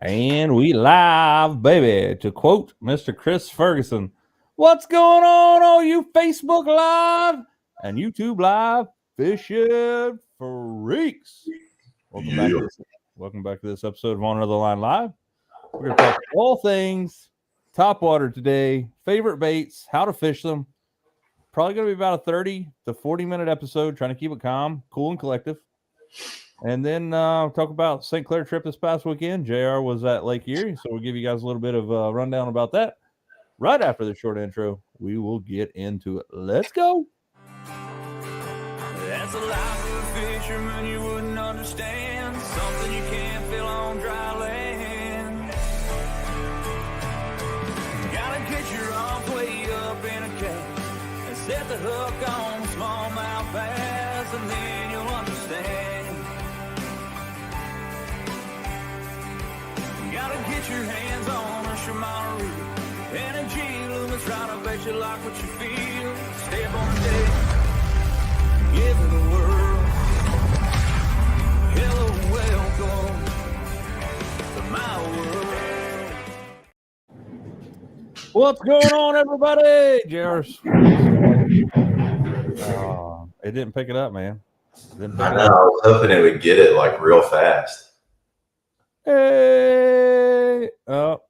And we live, baby. To quote Mr. Chris Ferguson, what's going on, all you Facebook Live and YouTube Live fishing freaks? Welcome back to this episode of OnAnotherLine Live. We're going to talk all things topwater today, favorite baits, how to fish them. Probably going to be about a 30 to 40-minute episode, trying to keep it calm, cool, and collective. And then talk about St. Clair trip this past weekend. JR was at Lake Erie, so we'll give you guys a little bit of a rundown about that. Right after the short intro, we will get into it. Let's go. That's a life of a fisherman you wouldn't understand. Something you can't feel on dry land. You gotta get your arms way up in a cage and set the hook on smallmouth bass, and then you'll understand. You gotta get your hands on a Shimano reel and a G-loom that's right. I bet you like what you feel. Step on the deck, give it a whirl. Hello, welcome to my world. What's going on, everybody? JR's. It didn't pick it up, man. I was hoping it would get it like real fast. Hey, up.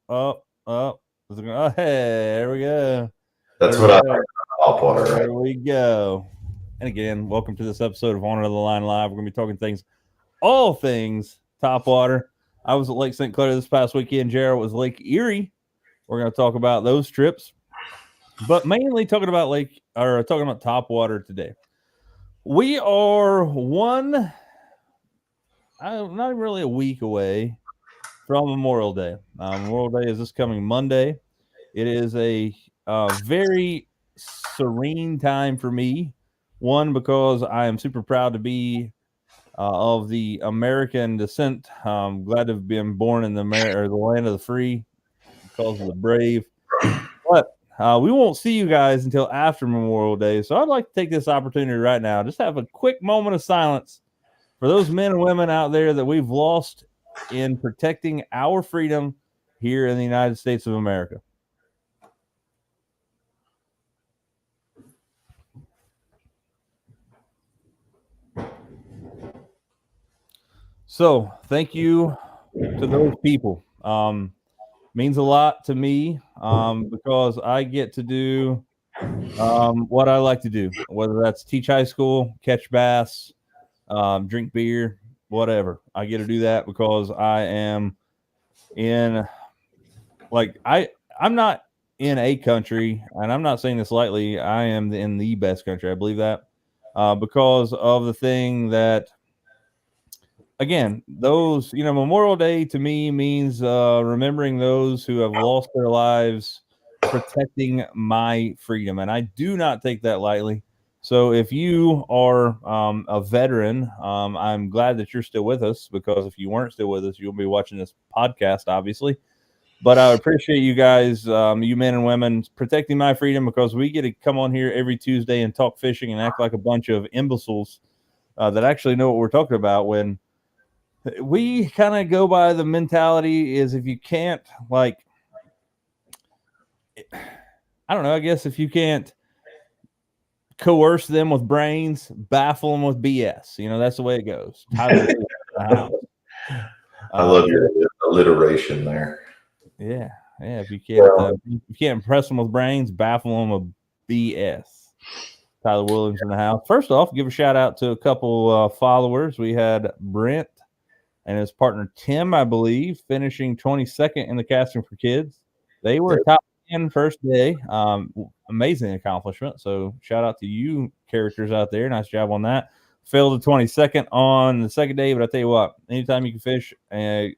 Hey, there we go. That's what I heard about Topwater, right? There we go. And again, welcome to this episode of OnAnotherLine Live. We're going to be talking all things topwater. I was at Lake St. Clair this past weekend. Jared was Lake Erie. We're going to talk about those trips, but mainly talking about topwater today. We are not even really a week away from Memorial Day. Memorial Day is this coming Monday. It is a very serene time for me. One, because I am super proud to be of the American descent. I'm glad to have been born in the land of the free, because of the brave. But we won't see you guys until after Memorial Day. So I'd like to take this opportunity right now, just have a quick moment of silence for those men and women out there that we've lost in protecting our freedom here in the United States of America. So thank you to those people. Means a lot to me because I get to do what I like to do, whether that's teach high school, catch bass, drink beer, whatever. I get to do that because I am I'm not in a country, and I'm not saying this lightly, I am in the best country. I believe that because of the thing that, again, those, Memorial Day to me means remembering those who have lost their lives protecting my freedom. And I do not take that lightly. So if you are a veteran, I'm glad that you're still with us, because if you weren't still with us, you'll be watching this podcast, obviously. But I appreciate you guys, you men and women, protecting my freedom, because we get to come on here every Tuesday and talk fishing and act like a bunch of imbeciles that actually know what we're talking about, when we kind of go by the mentality is, if you can't, I don't know, I guess if you can't coerce them with brains, baffle them with BS. That's the way it goes. I love your alliteration there. Yeah. If you can't impress them with brains, baffle them with BS. Tyler Williams in the house. First off, give a shout out to a couple followers. We had Brent and his partner Tim, I believe, finishing 22nd in the casting for kids. They were top 10 first day. Amazing accomplishment. So shout out to you characters out there. Nice job on that. Failed to 22nd on the second day, but I tell you what, anytime you can fish a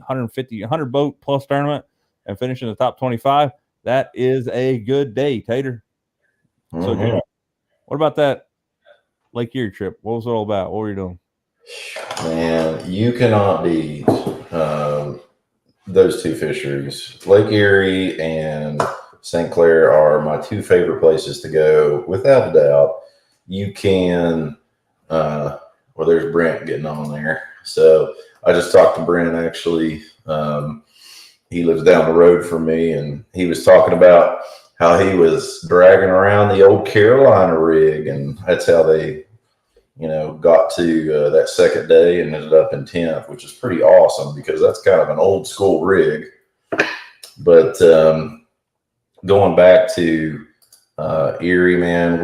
100 boat plus tournament and finish in the top 25, that is a good day, Tater. So good. What about that Lake Erie trip? What was it all about? What were you doing? Man, you cannot beat those two fisheries. Lake Erie and St. Clair are my two favorite places to go, without a doubt. You can, there's Brent getting on there. So I just talked to Brent actually. He lives down the road from me, and he was talking about how he was dragging around the old Carolina rig, and that's how they, got to that second day and ended up in 10th, which is pretty awesome because that's kind of an old school rig. But going back to Erie, man,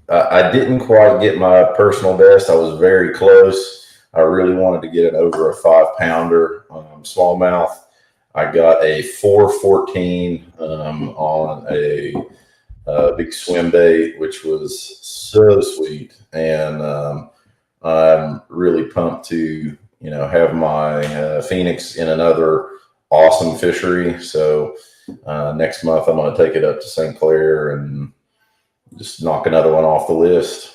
I didn't quite get my personal best. I was very close. I really wanted to get it over a 5-pounder smallmouth. I got a 414 on a big swim bait, which was so sweet. And I'm really pumped to, have my Phoenix in another awesome fishery. So next month, I'm going to take it up to St. Clair and just knock another one off the list.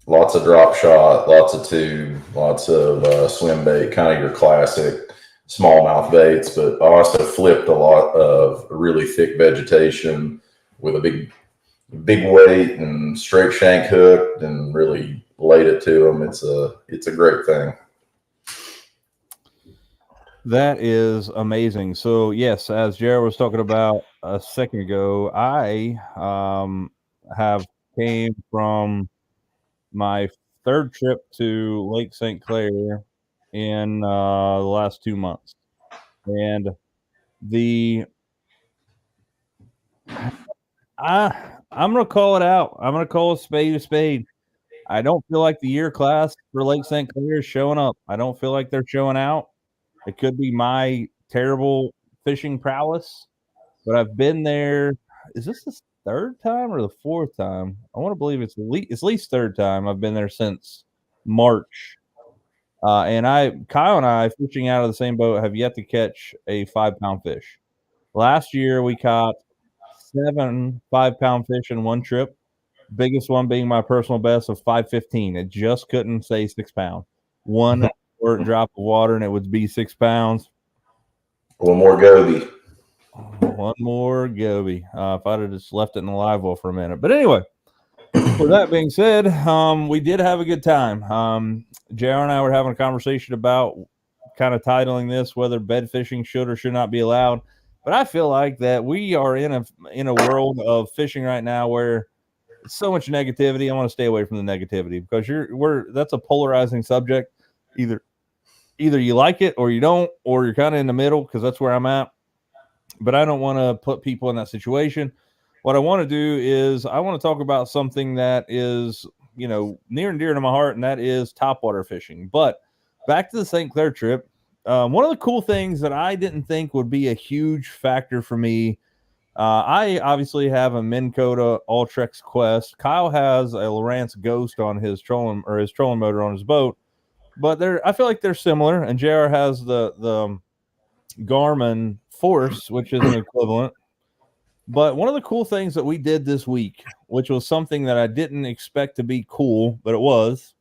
Lots of drop shot, lots of tube, lots of swim bait, kind of your classic smallmouth baits, but I also flipped a lot of really thick vegetation with a big weight and straight shank hooked and really laid it to them. It's a great thing. That is amazing. So yes, as Jared was talking about a second ago, I have came from my third trip to Lake St. Clair in the last 2 months, and I'm gonna call it out. I'm gonna call a spade a spade. I don't feel like the year class for Lake St. Clair is showing up. I don't feel like they're showing out. It could be my terrible fishing prowess, but I've been there. Is this the third time or the fourth time? I want to believe it's at least third time I've been there since March. And Kyle and I, fishing out of the same boat, have yet to catch a 5-pound fish. Last year we caught 7 5-pound fish in one trip. Biggest one being my personal best of 515. It just couldn't say 6 pounds. One short drop of water and it would be 6 pounds. One more goby. One more goby. If I'd have just left it in the live well for a minute. But anyway, with that being said, we did have a good time. JR and I were having a conversation about kind of titling this whether bed fishing should or should not be allowed. But I feel like that we are in a world of fishing right now where so much negativity. I want to stay away from the negativity because that's a polarizing subject. Either you like it or you don't, or you're kind of in the middle, because that's where I'm at. But I don't want to put people in that situation. What I want to do is I want to talk about something that is, near and dear to my heart, and that is topwater fishing. But back to the St. Clair trip. One of the cool things that I didn't think would be a huge factor for me. I obviously have a Minn Kota Ultrex Quest. Kyle has a Lowrance Ghost on his trolling motor on his boat, but I feel like they're similar. And JR has the Garmin Force, which is an equivalent. But one of the cool things that we did this week, which was something that I didn't expect to be cool, but it was,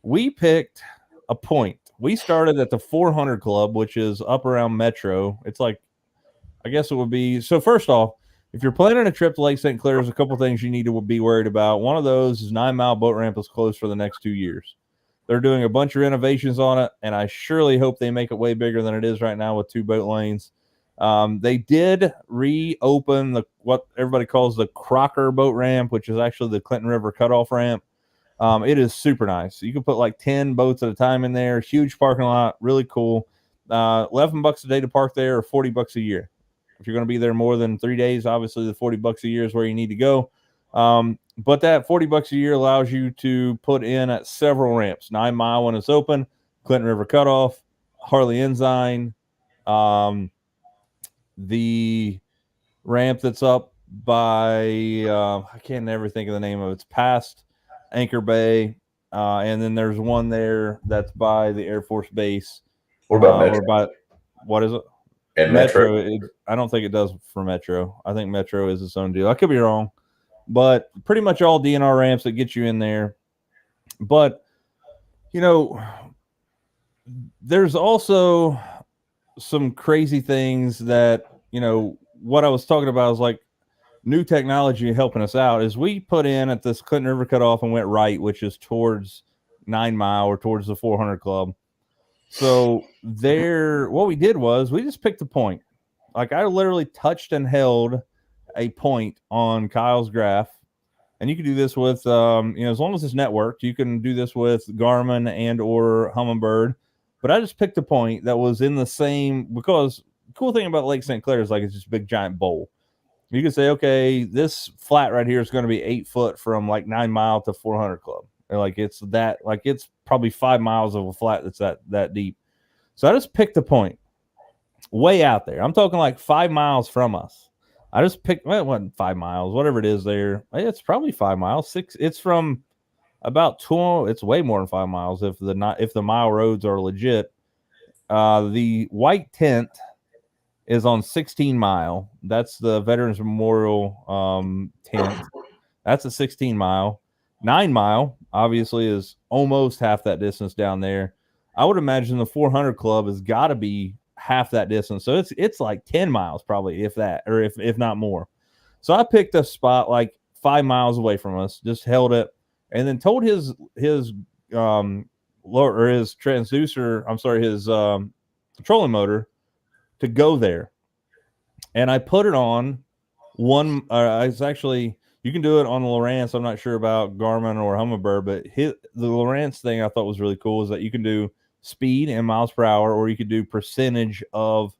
we picked a point. We started at the 400 Club, which is up around Metro. It's like, I guess it would be. So first off, if you're planning a trip to Lake St. Clair, there's a couple things you need to be worried about. One of those is 9 Mile Boat Ramp is closed for the next 2 years. They're doing a bunch of renovations on it, and I surely hope they make it way bigger than it is right now with 2 boat lanes. They did reopen what everybody calls the Crocker Boat Ramp, which is actually the Clinton River cutoff ramp. It is super nice. You can put like 10 boats at a time in there. Huge parking lot, really cool. $11 a day to park there, or $40 a year. If you're going to be there more than 3 days, obviously the $40 a year is where you need to go. But that $40 a year allows you to put in at several ramps. 9 Mile when it's open, Clinton River cutoff, Harley Ensign, the ramp that's up by I can't never think of the name of it. It's past Anchor Bay, and then there's one there that's by the Air Force Base. What about Metro? What is it? And Metro? I don't think it does for Metro. I think Metro is its own deal. I could be wrong, but pretty much all DNR ramps that get you in there. But there's also some crazy things that, what I was talking about is like new technology helping us out. Is we put in at this Clinton River cutoff and went right, which is towards 9 Mile or towards the 400 Club. So there, what we did was we just picked a point. Like I literally touched and held a point on Kyle's graph, and you can do this with, as long as it's networked, you can do this with Garmin and or Humminbird. But I just picked a point that was in the same, because the cool thing about Lake St. Clair is like it's just a big giant bowl. You can say, okay, this flat right here is going to be 8 foot from like 9 Mile to 400 Club. And like it's probably 5 miles of a flat that's that deep. So I just picked a point way out there. I'm talking like 5 miles from us. I just picked, well, it wasn't 5 miles, whatever it is there. It's probably 5 miles. It's from about 2. It's way more than 5 miles if the mile roads are legit. The white tent is on 16 Mile. That's the Veterans Memorial tent. That's a 16 mile. 9 Mile obviously is almost half that distance down there. I would imagine the 400 Club has got to be half that distance. So it's like 10 miles probably, if that, or if not more. So I picked a spot like 5 miles away from us, just held it, and then told his transducer, I'm sorry, his trolling motor to go there. And I put it on one. It's actually, you can do it on the Lowrance. I'm not sure about Garmin or Humminbird, but the Lowrance thing I thought was really cool is that you can do speed in miles per hour, or you could do percentage of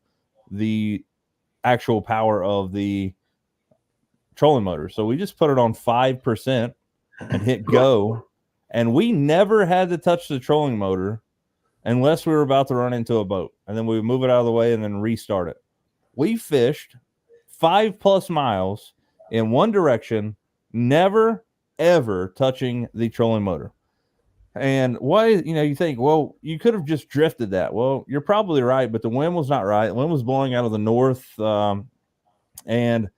the actual power of the trolling motor. So we just put it on 5% and hit go, and we never had to touch the trolling motor unless we were about to run into a boat, and then we would move it out of the way and then restart it. We fished 5+ miles in one direction, never ever touching the trolling motor. And why, you think, well, you could have just drifted that. Well, you're probably right, but the wind was not right. The wind was blowing out of the north, and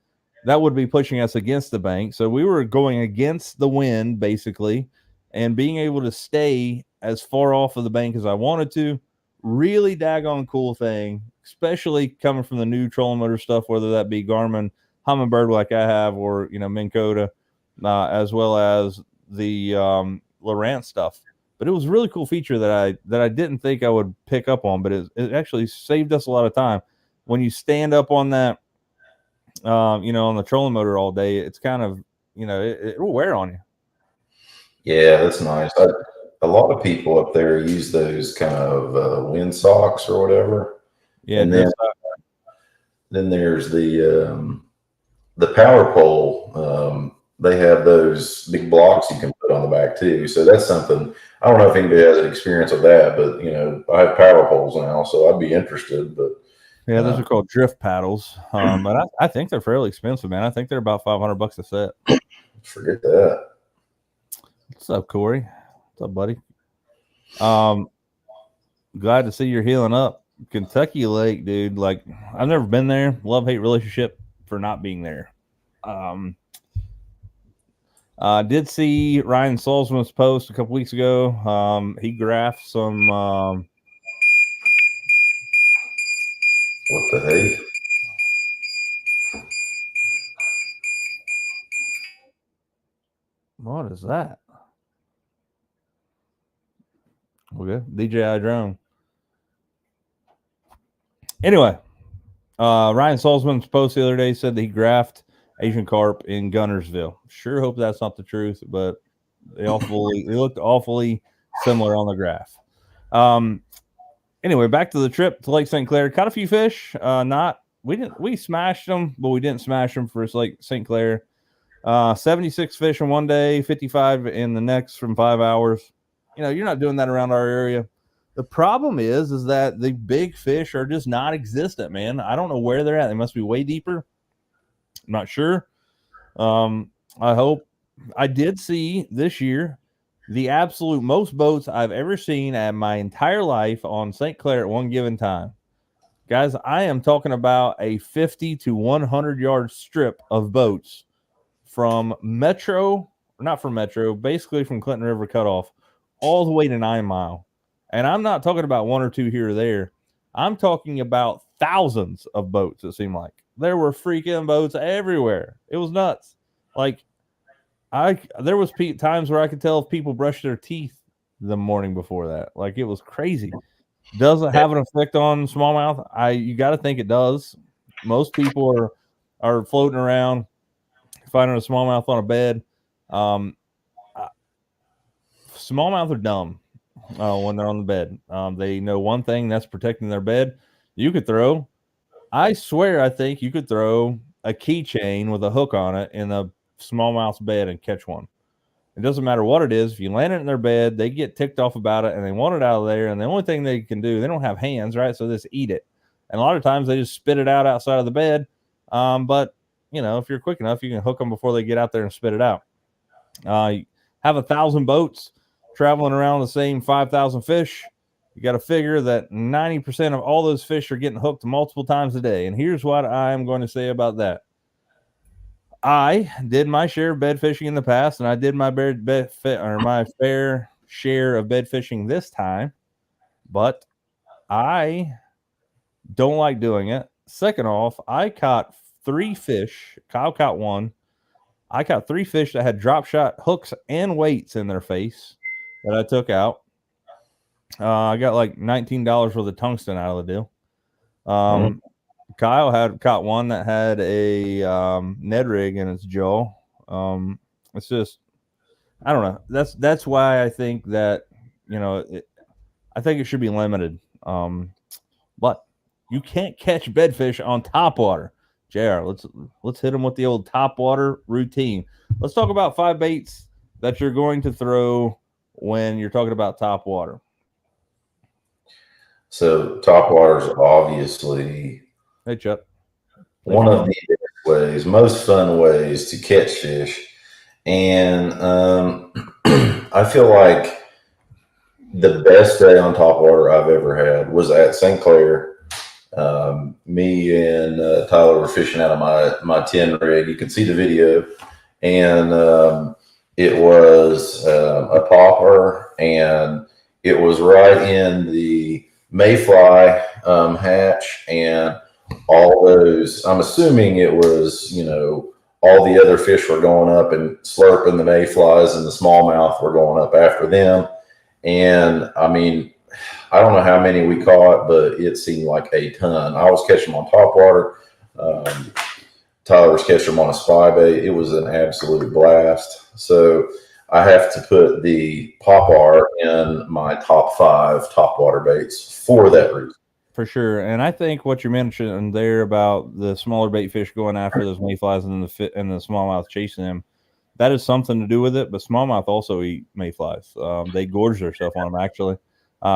that would be pushing us against the bank. So we were going against the wind, basically, and being able to stay as far off of the bank as I wanted to. Really daggone cool thing, especially coming from the new trolling motor stuff, whether that be Garmin, Humminbird like I have, or, Minn Kota, as well as the Lowrance stuff. But it was a really cool feature that I didn't think I would pick up on, but it actually saved us a lot of time. When you stand up on that, on the trolling motor all day, it's kind of, it will wear on you. Yeah, that's nice. A lot of people up there use those kind of wind socks or whatever. Yeah, and then there's the power pole. They have those big blocks you can put on the back too. So that's something. I don't know if anybody has an experience with that, but I have power poles now, so I'd be interested. But yeah, those are called drift paddles. But I think they're fairly expensive, man. I think they're about $500 a set. Forget that. What's up, Corey? What's up, buddy? Glad to see you're healing up. Kentucky Lake, dude. Like, I've never been there. Love-hate relationship for not being there. Did see Ryan Salzman's post a couple weeks ago. He graphed some. What the heck? What is that? Okay, DJI drone. Anyway, Ryan Salzman's post the other day said that he graphed Asian carp in Gunnersville. Sure hope that's not the truth, but they looked awfully similar on the graph. Anyway, back to the trip to Lake St. Clair. Caught a few fish. We smashed them, but we didn't smash them for Lake St. Clair. 76 fish in one day, 55 in the next from 5 hours. You're not doing that around our area. The problem is that the big fish are just not existent, man. I don't know where they're at. They must be way deeper. I'm not sure. I hope. I did see this year the absolute most boats I've ever seen at my entire life on St. Clair at one given time. Guys, I am talking about a 50 to 100 yard strip of boats from basically from Clinton River Cutoff all the way to 9 Mile. And I'm not talking about one or two here or there. I'm talking about thousands of boats, it seemed like. There were freaking boats everywhere. It was nuts. Like, there was times where I could tell if people brushed their teeth the morning before that. Like, it was crazy. Does it have an effect on smallmouth? You got to think it does. Most people are floating around finding a smallmouth on a bed. Um, Smallmouth are dumb when they're on the bed. They know one thing, that's protecting their bed. You could throw, I swear, I think you could throw a keychain with a hook on it in a smallmouth's bed and catch one. It doesn't matter what it is. If you land it in their bed, they get ticked off about it and they want it out of there. And the only thing they can do, they don't have hands, right? So they just eat it. And a lot of times they just spit it out outside of the bed. But, if you're quick enough, you can hook them before they get out there and spit it out. You have 1,000 boats traveling around the same 5,000 fish. You got to figure that 90% of all those fish are getting hooked multiple times a day. And here's what I'm going to say about that. I did my share of bed fishing in the past, and I did my my fair share of bed fishing this time, but I don't like doing it. Second off, I caught 3 fish. Kyle caught 1. I caught 3 fish that had drop shot hooks and weights in their face that I took out. I got like $19 worth of tungsten out of the deal. Kyle had caught one that had a Ned rig in its jaw. It's just, I don't know. That's why I think that, I think it should be limited. But you can't catch bedfish on topwater. JR, let's hit them with the old topwater routine. Let's talk about 5 baits that you're going to throw when you're talking about topwater. So topwater is obviously Hey, Chuck. one of the best ways, most fun ways to catch fish. And I feel like the best day on topwater I've ever had was at St. Clair. Me and Tyler were fishing out of my 10 rig. You can see the video. And it was a popper, and it was right in the mayfly hatch, and all those, I'm assuming it was, all the other fish were going up and slurping the mayflies, and the smallmouth were going up after them. And I mean, I don't know how many we caught, but it seemed like a ton. I was catching them on topwater. Tyler was catching them on a spy bait. It was an absolute blast. So I have to put the popper in my top 5 topwater baits for that reason. For sure. And I think what you mentioned there about the smaller bait fish going after those mayflies and the smallmouth chasing them, that is something to do with it. But smallmouth also eat mayflies. They gorge themselves on them, actually.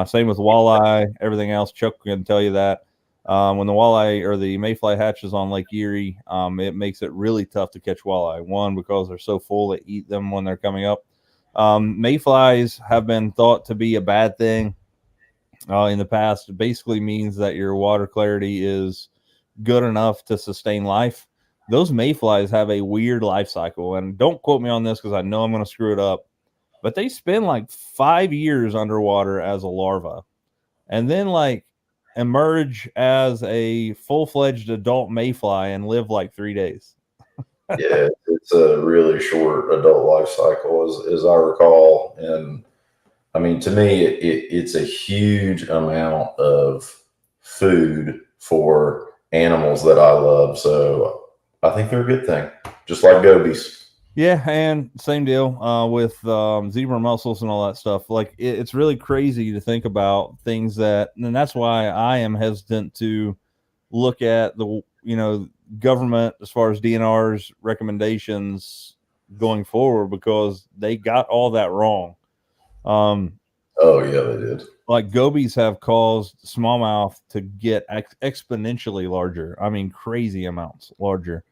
Same with walleye, everything else. Chuck can tell you that. When the walleye or the mayfly hatches on Lake Erie, it makes it really tough to catch walleye. One, because they're so full, they eat them when they're coming up. Mayflies have been thought to be a bad thing in the past. It basically means that your water clarity is good enough to sustain life. Those mayflies have a weird life cycle, and don't quote me on this because I know I'm going to screw it up, but they spend like 5 years underwater as a larva and then like emerge as a full-fledged adult mayfly and live like 3 days. Yeah, it's a really short adult life cycle, as I recall. And I mean, to me, it's a huge amount of food for animals that I love. So I think they're a good thing, just like gobies. Yeah, and same deal with zebra mussels and all that stuff. Like, it's really crazy to think about things and that's why I am hesitant to look at the government as far as DNR's recommendations going forward, because they got all that wrong. Oh yeah, they did. Like, gobies have caused smallmouth to get exponentially larger. I mean, crazy amounts larger.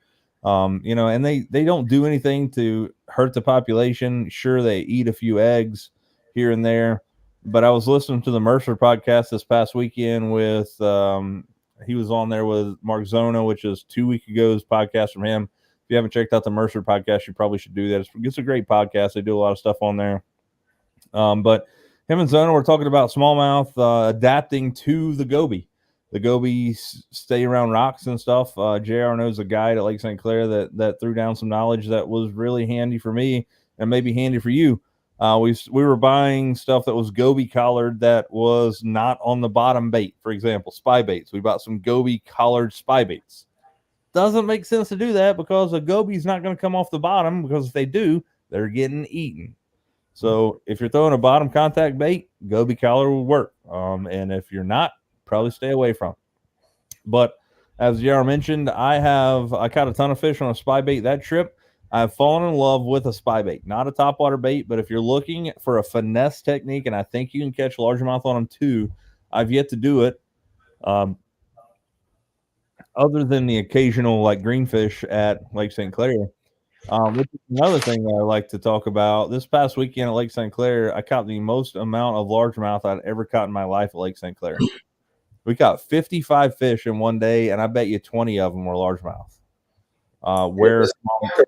And they don't do anything to hurt the population. Sure, they eat a few eggs here and there, but I was listening to the Mercer podcast this past weekend with he was on there with Mark Zona, which is 2 weeks ago's podcast from him. If you haven't checked out the Mercer podcast, you probably should do that. It's a great podcast. They do a lot of stuff on there. But him and Zona were talking about smallmouth adapting to the goby. The goby stay around rocks and stuff. JR knows a guy at Lake St. Clair that threw down some knowledge that was really handy for me and maybe handy for you. We were buying stuff that was goby collared that was not on the bottom bait. For example, spy baits. We bought some goby collared spy baits. Doesn't make sense to do that because a goby's not going to come off the bottom, because if they do, they're getting eaten. So if you're throwing a bottom contact bait, goby collar will work. And if you're not, probably stay away from it. But as JR mentioned, I caught a ton of fish on a spy bait that trip. I've fallen in love with a spy bait, not a topwater bait, but if you're looking for a finesse technique, and I think you can catch largemouth on them too, I've yet to do it. Other than the occasional like greenfish at Lake St. Clair, which is another thing that I like to talk about. This past weekend at Lake St. Clair, I caught the most amount of largemouth I'd ever caught in my life at Lake St. Clair. We caught 55 fish in one day, and I bet you 20 of them were largemouth. Where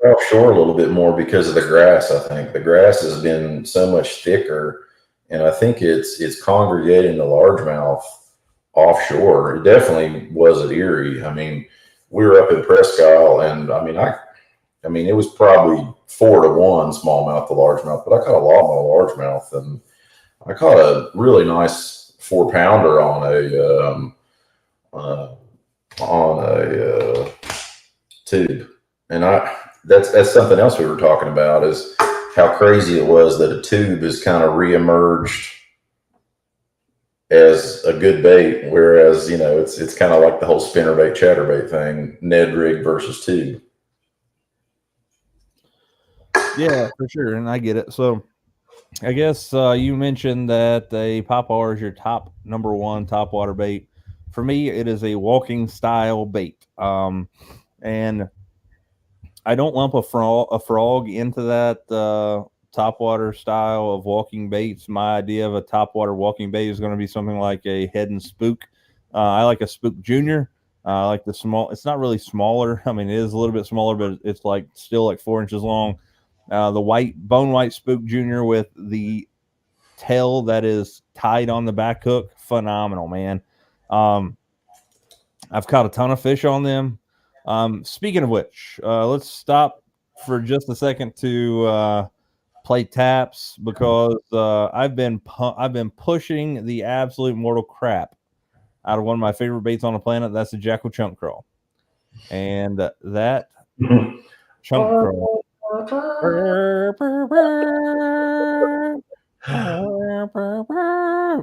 offshore a little bit more because of the grass. I think the grass has been so much thicker, and I think it's congregating the largemouth offshore. It definitely was at Erie. I mean, we were up in Presque Isle, and I mean, it was probably 4-1 smallmouth to largemouth, but I caught a lot more largemouth, and I caught a really nice 4-pounder on a tube. And that's something else we were talking about, is how crazy it was that a tube has kind of reemerged as a good bait, whereas it's kind of like the whole spinnerbait chatterbait thing, Ned rig versus tube. Yeah, for sure, and I get it. So I guess you mentioned that a Popeye is your number one topwater bait. For me, it is a walking style bait. And I don't lump a frog into that topwater style of walking baits. My idea of a topwater walking bait is going to be something like a head and spook. I like a spook junior. I like the small. It's not really smaller. I mean, it is a little bit smaller, but it's still like 4 inches long. The bone white spook junior with the tail that is tied on the back hook, phenomenal, man. I've caught a ton of fish on them. Speaking of which, let's stop for just a second to play taps, because I've been pushing the absolute mortal crap out of one of my favorite baits on the planet. That's the Jackal Chunk Crawl, and that chunk crawl.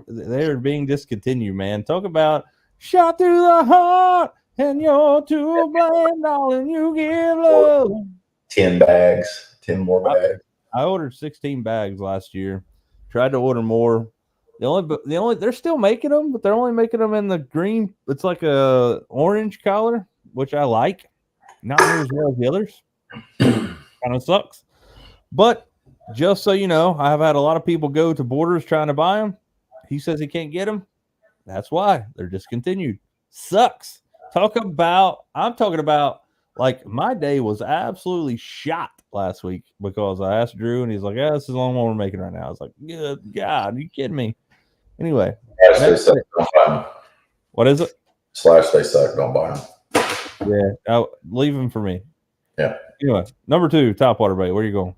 They're being discontinued, man. Talk about shot through the heart, and you're to blame, darling. You give love. 10 bags, 10 more bags. I ordered 16 bags last year. Tried to order more. They're still making them, but they're only making them in the green. It's like a orange color, which I like. Not near as well as the others. Kind of sucks. But just so you know, I have had a lot of people go to Borders trying to buy them. He says he can't get them. That's why they're discontinued. Sucks. I'm talking about like my day was absolutely shot last week because I asked Drew and he's like, "Yeah, this is the only one we're making right now." I was like, "Good God, are you kidding me?" Anyway, they suck, don't buy them. What is it? / they suck, don't buy them. Yeah, I'll leave them for me. Yeah. Anyway, number 2, topwater bait. Where are you going?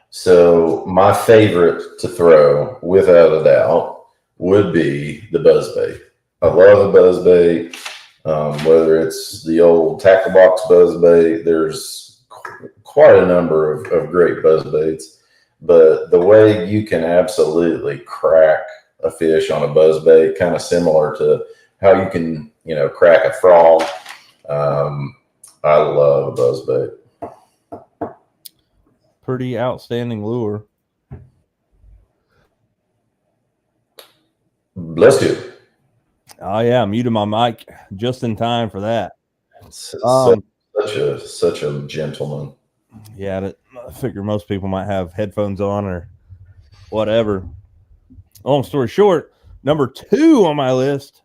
So my favorite to throw, without a doubt, would be the buzzbait. I love a buzzbait, whether it's the old tackle box buzzbait. There's quite a number of great buzzbaits, but the way you can absolutely crack a fish on a buzzbait, kind of similar to how you can, crack a frog. I love a buzzbait. Pretty outstanding lure. Bless you. Oh yeah, I muted my mic just in time for that. Such a gentleman. Yeah, I figure most people might have headphones on or whatever. Long story short, number 2 on my list,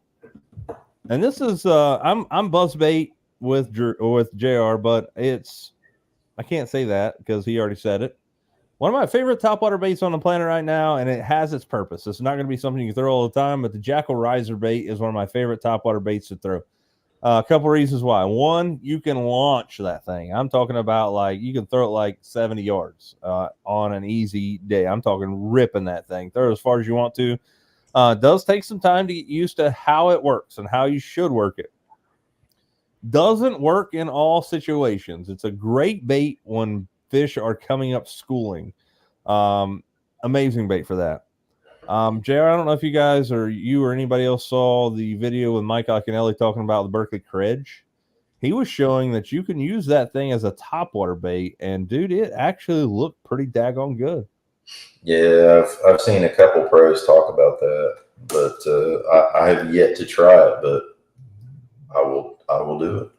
and this is I'm buzzbait with JR, but I can't say that because he already said it. One of my favorite topwater baits on the planet right now, and it has its purpose. It's not going to be something you can throw all the time, but the Jackal Riser bait is one of my favorite topwater baits to throw. A couple reasons why. One, you can launch that thing. I'm talking about like you can throw it like 70 yards on an easy day. I'm talking ripping that thing. Throw it as far as you want to. It does take some time to get used to how it works and how you should work it. Doesn't work in all situations. It's a great bait when fish are coming up schooling. Amazing bait for that. JR, I don't know if you guys or you or anybody else saw the video with Mike Iaconelli talking about the Berkeley Credge. He was showing that you can use that thing as a topwater bait, and dude, it actually looked pretty daggone good. Yeah, I've seen a couple pros talk about that, but I have yet to try it. But I will do it.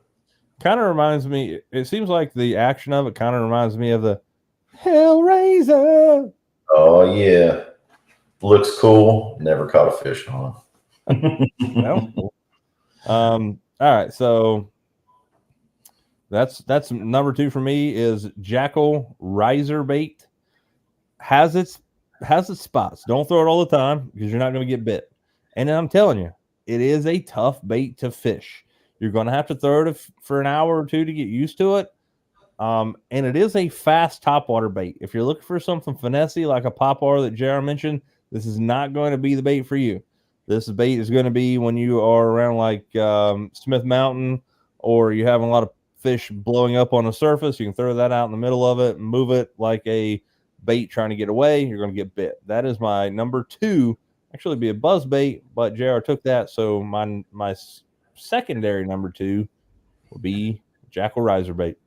Kind of reminds me. It seems like the action of it kind of reminds me of the Hellraiser. Oh yeah, looks cool. Never caught a fish on. Well, cool. All right, so that's number 2 for me is Jackal riser bait. Has its spots. Don't throw it all the time because you're not going to get bit. And I'm telling you, it is a tough bait to fish. You're going to have to throw it for an hour or two to get used to it. And it is a fast topwater bait. If you're looking for something finessey like a popper that JR mentioned, this is not going to be the bait for you. This bait is going to be when you are around like Smith Mountain or you're having a lot of fish blowing up on the surface. You can throw that out in the middle of it and move it like a bait trying to get away. You're going to get bit. That is my number 2. Actually, be a buzz bait, but JR took that. So my secondary number 2 will be Jackal riser bait.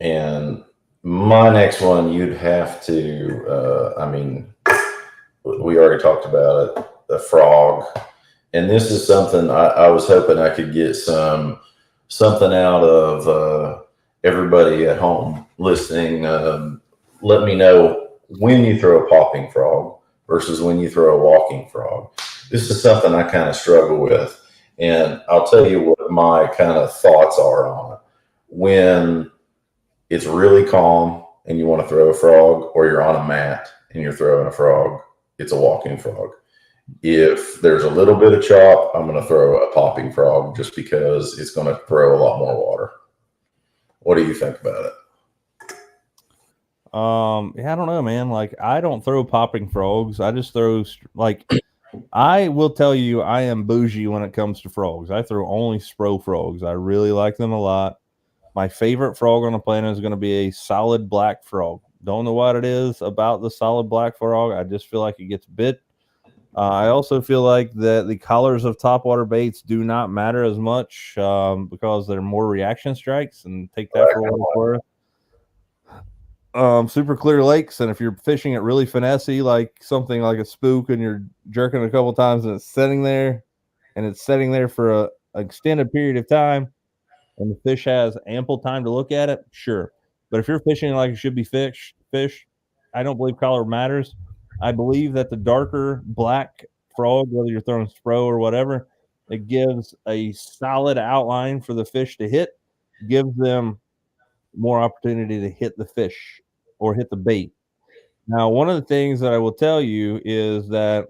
And my next one, you'd have to, I mean, we already talked about it, the frog. And this is something I was hoping I could get something out of everybody at home listening. Let me know when you throw a popping frog versus when you throw a walking frog. This is something I kind of struggle with. And I'll tell you what my kind of thoughts are on it. When it's really calm and you want to throw a frog, or you're on a mat and you're throwing a frog, it's a walking frog. If there's a little bit of chop, I'm going to throw a popping frog just because it's going to throw a lot more water. What do you think about it? Yeah, I don't know, man. Like, I don't throw popping frogs. I just throw like. I will tell you, I am bougie when it comes to frogs. I throw only Spro frogs. I really like them a lot. My favorite frog on the planet is going to be a solid black frog. Don't know what it is about the solid black frog. I just feel like it gets bit. I also feel like that the colors of topwater baits do not matter as much because they're more reaction strikes, and take that for what it's worth. Super clear lakes, and if you're fishing it really finessey, like something like a spook, and you're jerking a couple times and it's sitting there for a extended period of time, and the fish has ample time to look at it, sure. But if you're fishing like it should be fish, I don't believe color matters. I believe that the darker black frog, whether you're throwing Spro or whatever, it gives a solid outline for the fish to hit, gives them more opportunity to hit the fish or hit the bait. Now, one of the things that I will tell you is that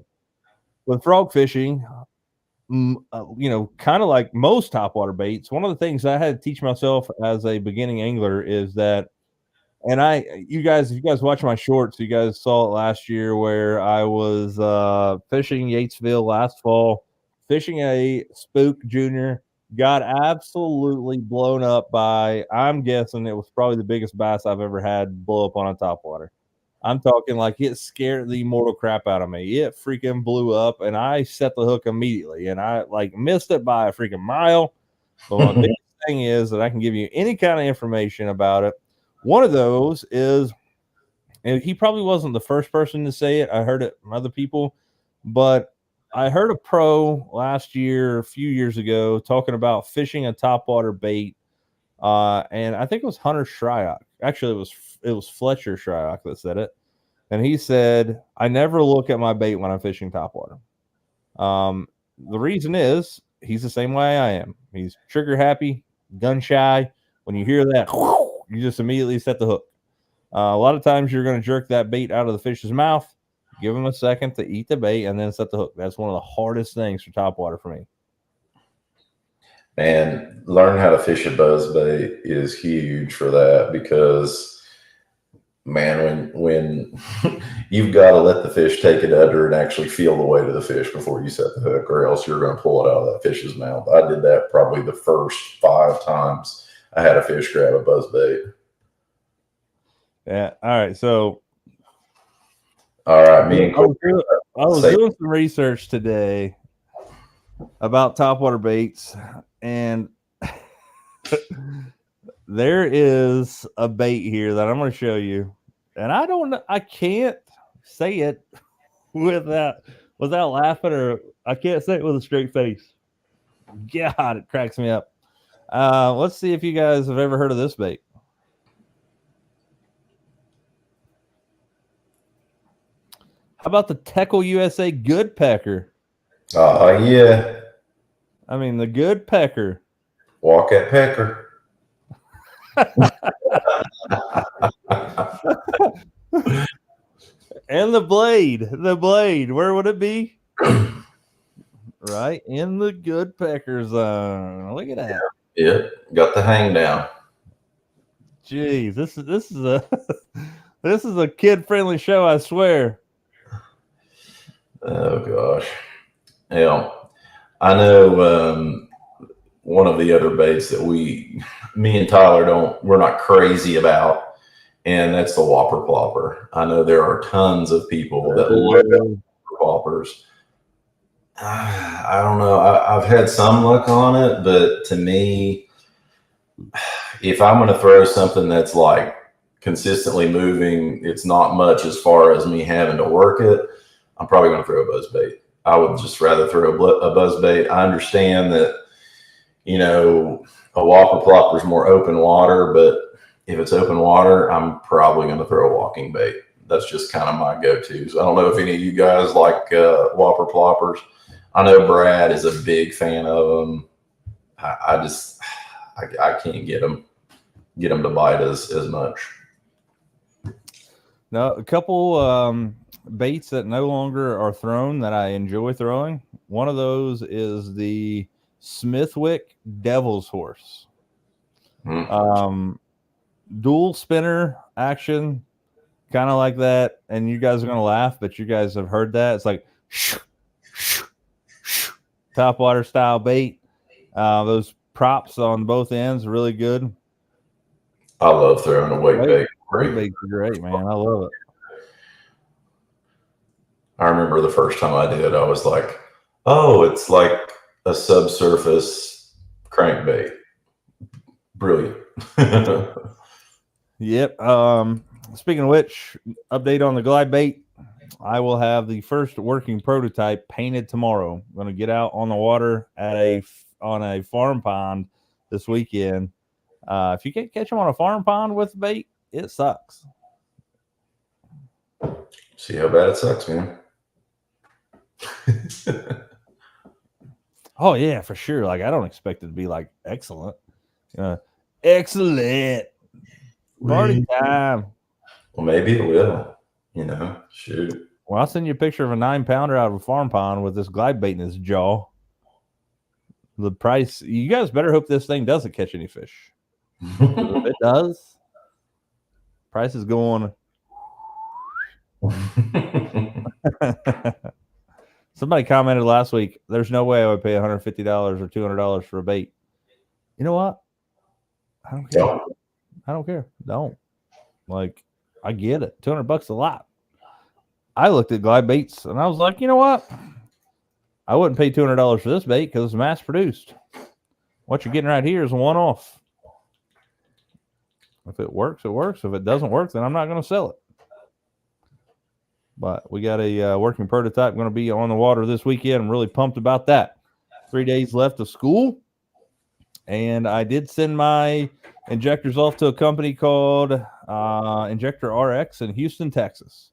with frog fishing, kind of like most topwater baits, one of the things I had to teach myself as a beginning angler is that, and if you guys watch my shorts, you guys saw it last year where I was fishing Yatesville last fall, fishing a spook junior, got absolutely blown up by, I'm guessing it was probably the biggest bass I've ever had blow up on a topwater. I'm talking like it scared the mortal crap out of me. It freaking blew up, and I set the hook immediately, and I like missed it by a freaking mile. But my biggest thing is that I can give you any kind of information about it. One of those is, and he probably wasn't the first person to say it. I heard it from other people, but I heard a pro last year, a few years ago, talking about fishing a topwater bait. And I think it was Hunter Shryock. Actually, it was Fletcher Shryock that said it. And he said, I never look at my bait when I'm fishing topwater. The reason is he's the same way I am. He's trigger happy, gun shy. When you hear that, you just immediately set the hook. A lot of times you're going to jerk that bait out of the fish's mouth, give him a second to eat the bait, and then set the hook. That's one of the hardest things for topwater for me. And learn how to fish a buzzbait is huge for that because, man, when you've got to let the fish take it under and actually feel the weight of the fish before you set the hook, or else you're going to pull it out of that fish's mouth. I did that probably the first 5 times I had a fish grab a buzzbait. Yeah. All right. So, all right, me and I was doing some research today about topwater baits, and there is a bait here that I'm going to show you, and I can't say it without laughing, or I can't say it with a straight face. God, it cracks me up. Let's see if you guys have ever heard of this bait. How about the Teckle USA Good Pecker? Oh, yeah. I mean, the Good Pecker. Walk at Pecker. And the blade. Where would it be? Right in the Good Pecker zone. Look at that. Yeah, got the hang down. Jeez, this is a this is a kid friendly show, I swear. Oh gosh. Yeah, I know. One of the other baits that me and Tyler we're not crazy about, and that's the whopper plopper. I know there are tons of people that love ploppers. I don't know. I've had some luck on it, but to me, if I'm going to throw something that's like consistently moving, it's not much as far as me having to work it. I'm probably going to throw a buzzbait. I would just rather throw a buzzbait. I understand that, you know, a whopper plopper is more open water, but if it's open water, I'm probably going to throw a walking bait. That's just kind of my go-to. So I don't know if any of you guys like whopper ploppers. I know Brad is a big fan of them. I can't get them to bite as much. Now, a couple baits that no longer are thrown that I enjoy throwing. One of those is the Smithwick Devil's Horse. Dual spinner action, kind of like that. And you guys are going to laugh, but you guys have heard that. It's like topwater style bait. Those props on both ends, really good. I love throwing a wake bait. Wake baits are great, man. I love it. I remember the first time I did, I was like, oh, it's like a subsurface crankbait. Brilliant. Yep. Speaking of which, update on the glide bait. I will have the first working prototype painted tomorrow. I'm going to get out on the water on a farm pond this weekend. If you can't catch them on a farm pond with bait, it sucks. See how bad it sucks, man. Oh yeah, for sure. Like I don't expect it to be like excellent. Excellent. Party time. Well, maybe it will. You know, shoot. Well, I'll send you a picture of a 9-pounder out of a farm pond with this glide bait in his jaw. The price, you guys better hope this thing doesn't catch any fish. If it does, price is going. Somebody commented last week, there's no way I would pay $150 or $200 for a bait. You know what? I don't care. Yeah. I don't care. Don't. Like, I get it. $200 a lot. I looked at glide baits and I was like, you know what? I wouldn't pay $200 for this bait because it's mass produced. What you're getting right here is a one-off. If it works, it works. If it doesn't work, then I'm not going to sell it. But we got a working prototype going to be on the water this weekend. I'm really pumped about that. 3 days left of school. And I did send my injectors off to a company called Injector RX in Houston, Texas.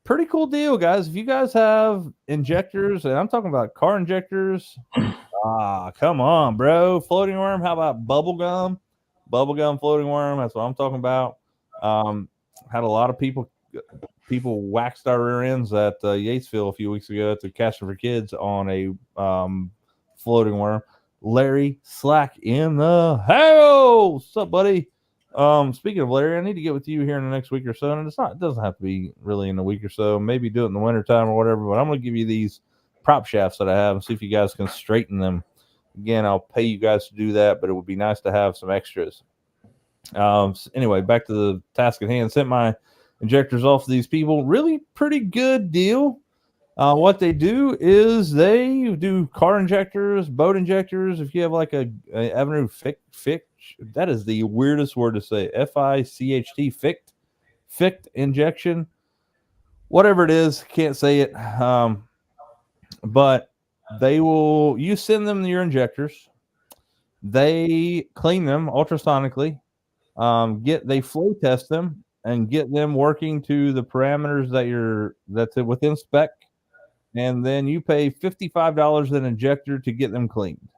Pretty cool deal, guys. If you guys have injectors, and I'm talking about car injectors, come on, bro. Floating worm, how about bubble gum? Bubble gum floating worm, that's what I'm talking about. Had a lot of people waxed our rear ends at Yatesville a few weeks ago at the Casting for Kids on a floating worm. Larry Slack in the house. What's up, buddy? Speaking of Larry, I need to get with you here in the next week or so. And it doesn't have to be really in a week or so. Maybe do it in the wintertime or whatever. But I'm going to give you these prop shafts that I have and see if you guys can straighten them. Again, I'll pay you guys to do that, but it would be nice to have some extras. So anyway, back to the task at hand. Sent my injectors off to these people. Really pretty good deal. What they do is they do car injectors, boat injectors. If you have like a Avenue Ficht, that is the weirdest word to say. Ficht, Ficht injection, whatever it is, can't say it. But you send them your injectors. They clean them ultrasonically. They flow test them and get them working to the parameters that's within spec. And then you pay $55 an injector to get them cleaned.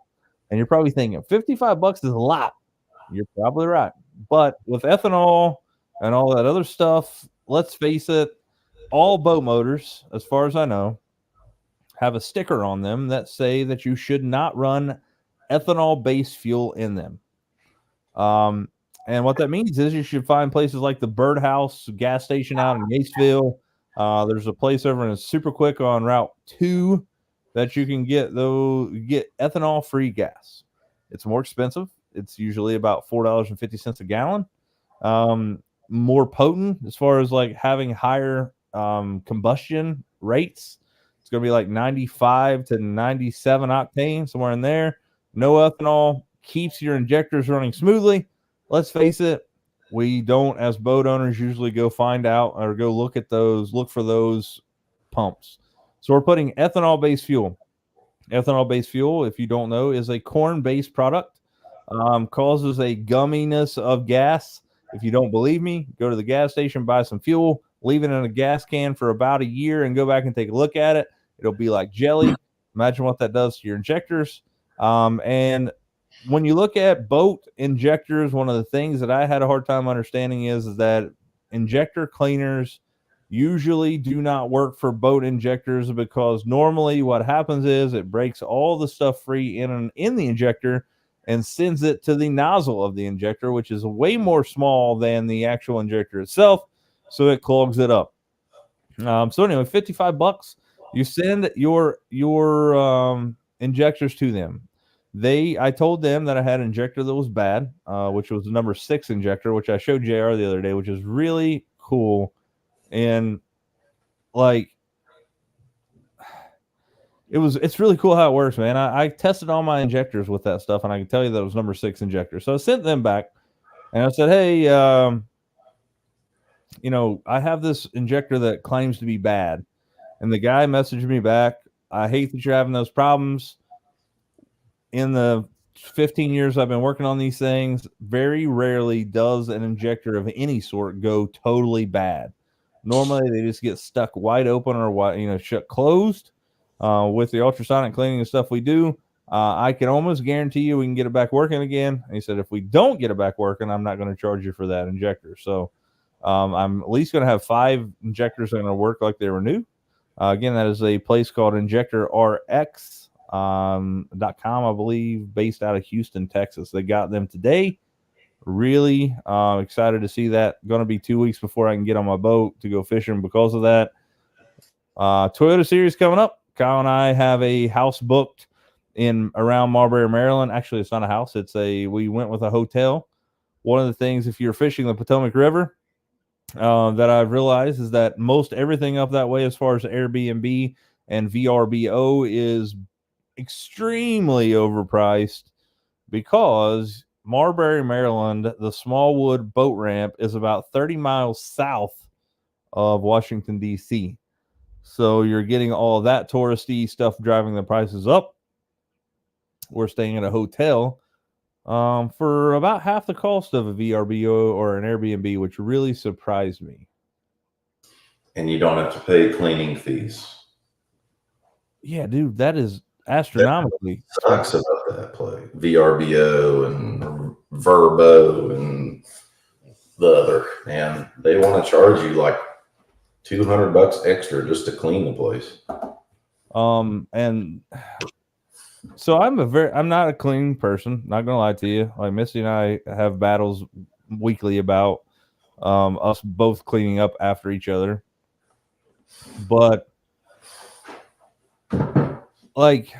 And you're probably thinking $55 is a lot. You're probably right. But with ethanol and all that other stuff, let's face it, all boat motors, as far as I know, have a sticker on them that say that you should not run ethanol-based fuel in them. And what that means is you should find places like the Birdhouse gas station out in Yatesville. There's a place over in Super Quick on Route 2 that you can get ethanol-free gas. It's more expensive. It's usually about $4.50 a gallon. More potent as far as like having higher combustion rates. It's going to be like 95 to 97 octane, somewhere in there. No ethanol, keeps your injectors running smoothly. Let's face it, we don't, as boat owners, usually go find out or go look for those pumps. So we're putting ethanol-based fuel. Ethanol-based fuel, if you don't know, is a corn-based product. Causes a gumminess of gas. If you don't believe me, go to the gas station, buy some fuel, leave it in a gas can for about a year, and go back and take a look at it. It'll be like jelly. Imagine what that does to your injectors. And when you look at boat injectors, one of the things that I had a hard time understanding is that injector cleaners usually do not work for boat injectors, because normally what happens is it breaks all the stuff free in the injector and sends it to the nozzle of the injector, which is way more small than the actual injector itself. So it clogs it up. So anyway, $55. You send your injectors to them. I told them that I had an injector that was bad, which was the number 6 injector, which I showed JR the other day, which is really cool. And like, it's really cool how it works, man. I tested all my injectors with that stuff, and I can tell you that it was number 6 injector. So I sent them back and I said, hey, I have this injector that claims to be bad. And the guy messaged me back, I hate that you're having those problems. In the 15 years I've been working on these things, very rarely does an injector of any sort go totally bad. Normally they just get stuck wide open or shut closed. With the ultrasonic cleaning and stuff we do, I can almost guarantee you we can get it back working again. And he said, if we don't get it back working, I'm not going to charge you for that injector. So I'm at least going to have 5 injectors that are going to work like they were new. Again, that is a place called InjectorRx.com, I believe, based out of Houston, Texas. They got them today. Really excited to see that. Going to be 2 weeks before I can get on my boat to go fishing because of that. Toyota Series coming up. Kyle and I have a house booked around Marbury, Maryland. Actually, it's not a house. We went with a hotel. One of the things, if you're fishing the Potomac River, that I've realized is that most everything up that way as far as Airbnb and VRBO is extremely overpriced, because Marbury, Maryland, the Smallwood boat ramp is about 30 miles south of Washington, D.C. So you're getting all that touristy stuff driving the prices up. We're staying at a hotel for about half the cost of a VRBO or an Airbnb, which really surprised me. And you don't have to pay cleaning fees. Yeah, dude, that is astronomically. Sucks about that play. VRBO and Verbo and the other. Man, they want to charge you like $200 extra just to clean the place. And So I'm not a clean person. Not gonna lie to you. Like Missy and I have battles weekly about us both cleaning up after each other. But like,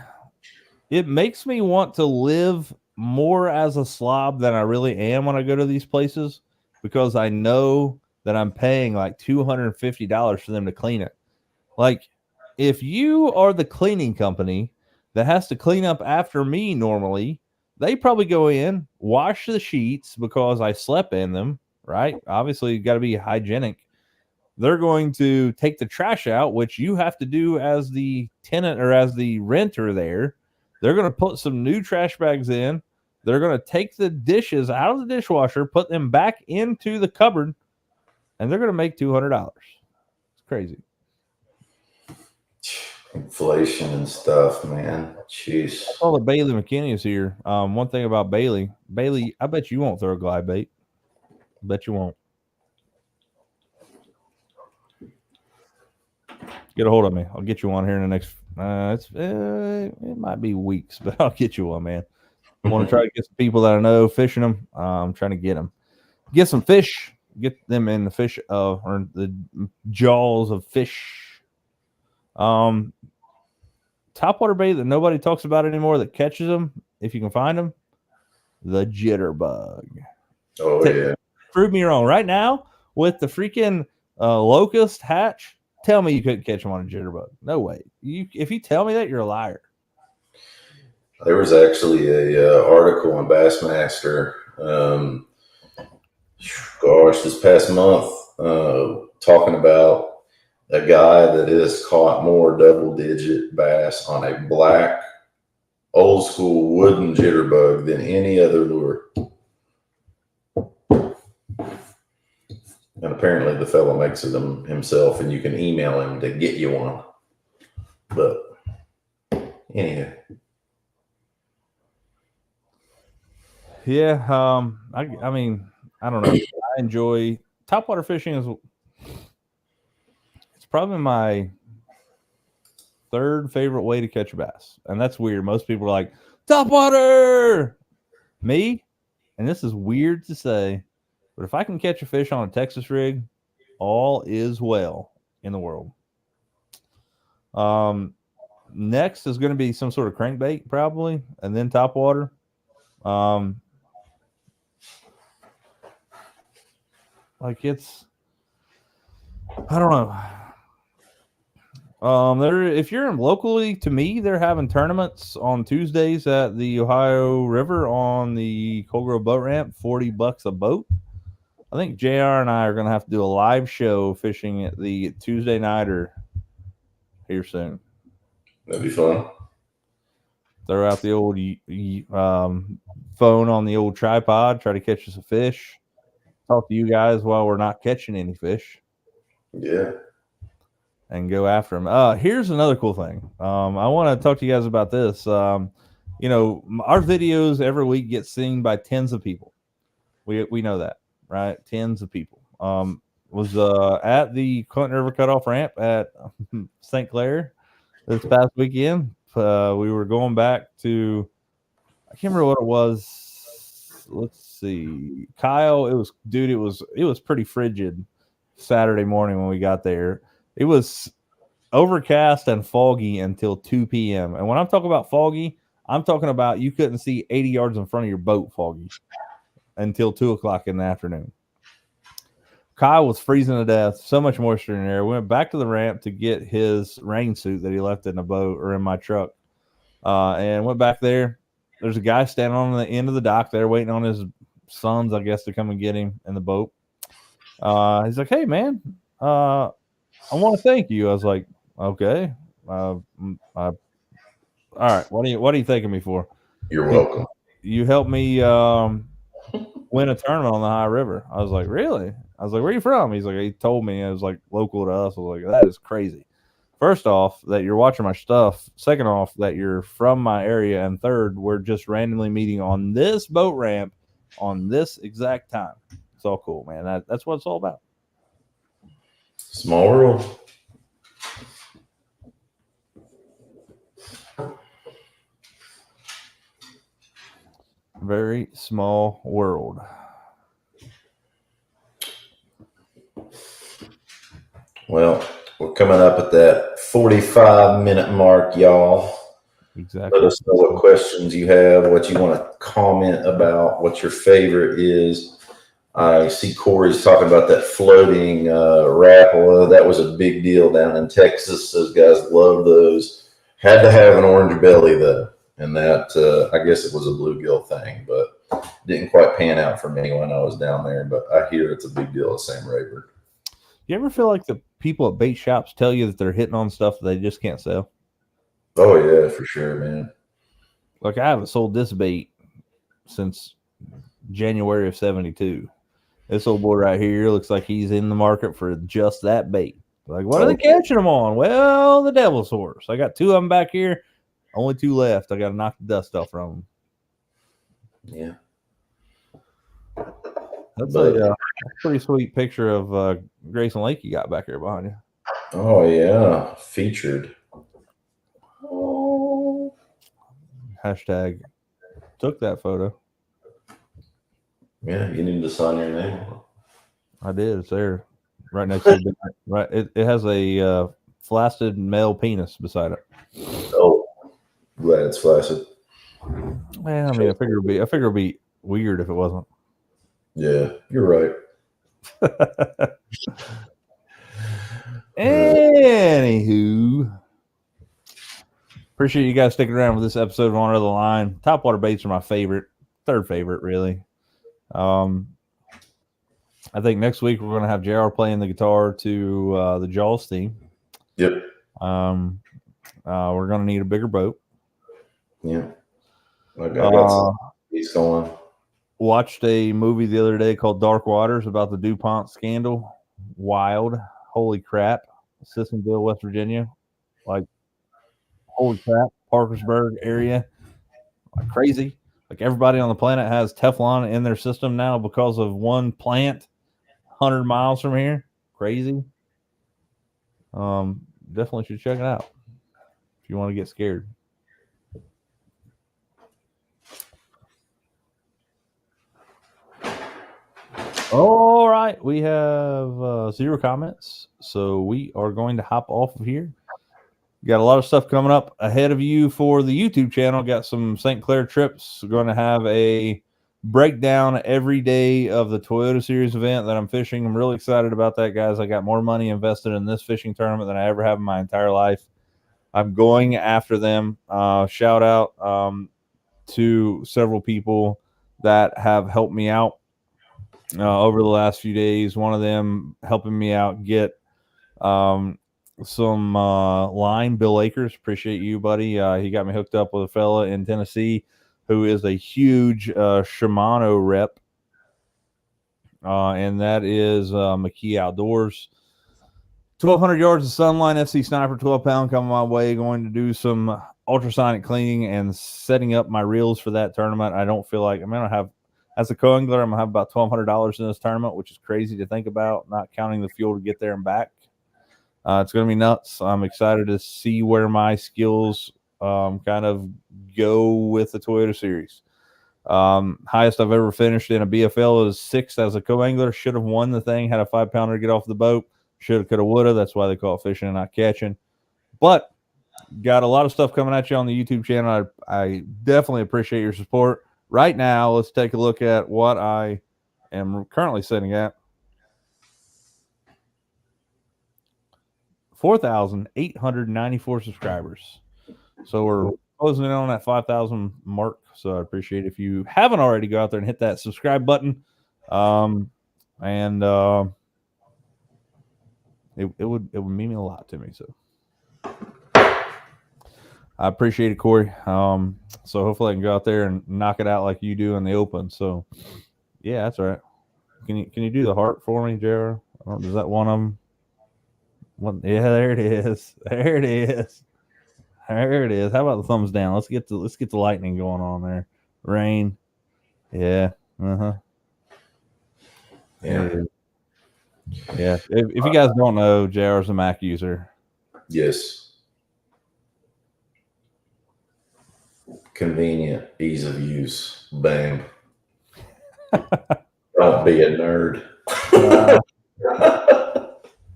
it makes me want to live more as a slob than I really am when I go to these places because I know that I'm paying like $250 for them to clean it. Like, if you are the cleaning company that has to clean up after me normally, they probably go in, wash the sheets because I slept in them, right? Obviously, you got to be hygienic. They're going to take the trash out, which you have to do as the tenant or as the renter there. They're going to put some new trash bags in. They're going to take the dishes out of the dishwasher, put them back into the cupboard, and they're going to make $200. It's crazy. Inflation and stuff, man. Jeez. I saw that Bailey McKinney is here. One thing about Bailey, I bet you won't throw a glide bait. Bet you won't. Get a hold of me. I'll get you one here in the next. It might be weeks, but I'll get you one, man. I want to try to get some people that I know fishing them. I'm trying to get some fish, get them in the fish or the jaws of fish. Topwater bait that nobody talks about anymore that catches them, if you can find them, the jitterbug. Oh yeah. Prove me wrong. Right now, with the freaking locust hatch, tell me you couldn't catch them on a jitterbug. No way. If you tell me that, you're a liar. There was actually a article on Bassmaster. This past month, talking about a guy that has caught more double-digit bass on a black, old-school wooden jitterbug than any other lure. And apparently the fellow makes it himself, and you can email him to get you one. But anyhow. Yeah, I mean, I don't know. I enjoy topwater fishing. It's probably my third favorite way to catch a bass, and that's weird. Most people are like topwater. Me, and this is weird to say, but if I can catch a fish on a Texas rig, all is well in the world. Next is going to be some sort of crankbait, probably, and then topwater. Like it's, I don't know. If you're in locally to me, they're having tournaments on Tuesdays at the Ohio River on the Cold Grove boat ramp, $40 a boat. I think JR and I are going to have to do a live show fishing at the Tuesday nighter here soon. That'd be fun. Throw out the old phone on the old tripod, try to catch us a fish. Talk to you guys while we're not catching any fish. Yeah. And go after them. Here's another cool thing. I want to talk to you guys about this. Our videos every week get seen by tens of people. We know that, right? Tens of people. Was at the Clinton River Cutoff Ramp at St. Clair this past weekend. We were going back to, I can't remember what it was. Let's see. Kyle, it was pretty frigid Saturday morning when we got there. It was overcast and foggy until 2 p.m. And when I'm talking about foggy, I'm talking about you couldn't see 80 yards in front of your boat foggy until 2 o'clock in the afternoon. Kyle was freezing to death, so much moisture in there. We went back to the ramp to get his rain suit that he left in the boat or in my truck, and went back there. There's a guy standing on the end of the dock there waiting on his sons, I guess, to come and get him in the boat. He's like, "Hey, man, I want to thank you." I was like, "Okay, all right. What are you thanking me for?" You're welcome. You helped me win a tournament on the High River. I was like, "Really?" I was like, "Where are you from?" He's like, he told me. It was like local to us. I was like, "That is crazy." First off, that you're watching my stuff. Second off, that you're from my area. And third, we're just randomly meeting on this boat ramp on this exact time. It's all cool, man. That's what it's all about. Small world. very small world. Well, we're coming up at that 45-minute mark, y'all. Exactly. Let us know what questions you have, what you want to comment about, what your favorite is. I see Corey's talking about that floating Rapala. That was a big deal down in Texas. Those guys love those. Had to have an orange belly though, and that I guess it was a bluegill thing, but didn't quite pan out for me when I was down there. But I hear it's a big deal at Sam Rayburn. You ever feel like the people at bait shops tell you that they're hitting on stuff that they just can't sell? Oh yeah, for sure, man. Like I haven't sold this bait since January of '72. This old boy right here looks like he's in the market for just that bait. Like, what are they catching them on? Well, the devil's horse. I got 2 of them back here. Only 2 left. I got to knock the dust off from them. Yeah. That's a pretty sweet picture of Grayson Lake you got back here behind you. Oh yeah, featured. Oh. Hashtag took that photo. Yeah, you need to sign your name. I did. It's there, right next to it. Right, it has a flaccid male penis beside it. Oh, glad it's flaccid. Man, I mean, I figure it'd be weird if it wasn't. Yeah, you're right. Anywho, appreciate you guys sticking around for this episode of On Another Line. Topwater baits are my favorite, third favorite, really. I think next week we're going to have JR playing the guitar to the Jaws theme. Yep. We're going to need a bigger boat. Yeah. I got some beats going. Watched a movie the other day called Dark Waters about the DuPont scandal. Wild. Holy crap. Sissonville, West Virginia. Like, holy crap. Parkersburg area. Like crazy. Like everybody on the planet has Teflon in their system now because of one plant 100 miles from here. Crazy. Definitely should check it out if you want to get scared. All right, we have 0 comments, so we are going to hop off of here. Got a lot of stuff coming up ahead of you for the YouTube channel. Got some St. Clair trips. We're going to have a breakdown every day of the Toyota Series event that I'm fishing. I'm really excited about that, guys. I got more money invested in this fishing tournament than I ever have in my entire life. I'm going after them. Shout out to several people that have helped me out over the last few days. One of them helping me out get some line. Bill Akers, appreciate you, buddy. He got me hooked up with a fella in Tennessee who is a huge Shimano rep, and that is McKee Outdoors. 1,200 yards of Sunline FC Sniper 12-pound coming my way. Going to do some ultrasonic cleaning and setting up my reels for that tournament. I don't feel like I'm going to have, as a co-angler, I'm going to have about $1,200 in this tournament, which is crazy to think about, not counting the fuel to get there and back. It's going to be nuts. I'm excited to see where my skills kind of go with the Toyota Series. Highest I've ever finished in a BFL is 6th as a co-angler. Should have won the thing, had a 5-pounder to get off the boat. Should have, could have, would have. That's why they call it fishing and not catching. But got a lot of stuff coming at you on the YouTube channel. I definitely appreciate your support. Right now, let's take a look at what I am currently sitting at. 4,894 subscribers. So we're closing in on that 5,000 mark. So I appreciate it if you haven't already, go out there and hit that subscribe button. It would mean a lot to me. So I appreciate it, Corey. So hopefully I can go out there and knock it out like you do in the open. So yeah, that's all right. Can you do the heart for me, JR? Is that one of them? Yeah, there it is. There it is. There it is. How about the thumbs down? Let's get the lightning going on there. Rain. Yeah. Yeah. Yeah. If you guys don't know, JR is a Mac user. Yes. convenient, ease of use. Bam. Don't be a nerd.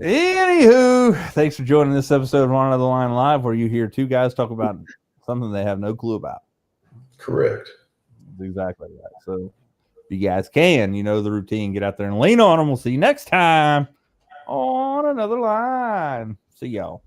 Anywho, thanks for joining this episode of On Another Line Live, where you hear two guys talk about something they have no clue about. Correct. That's exactly right. So, if you guys can, you know the routine. Get out there and lean on them. We'll see you next time on Another Line. See y'all.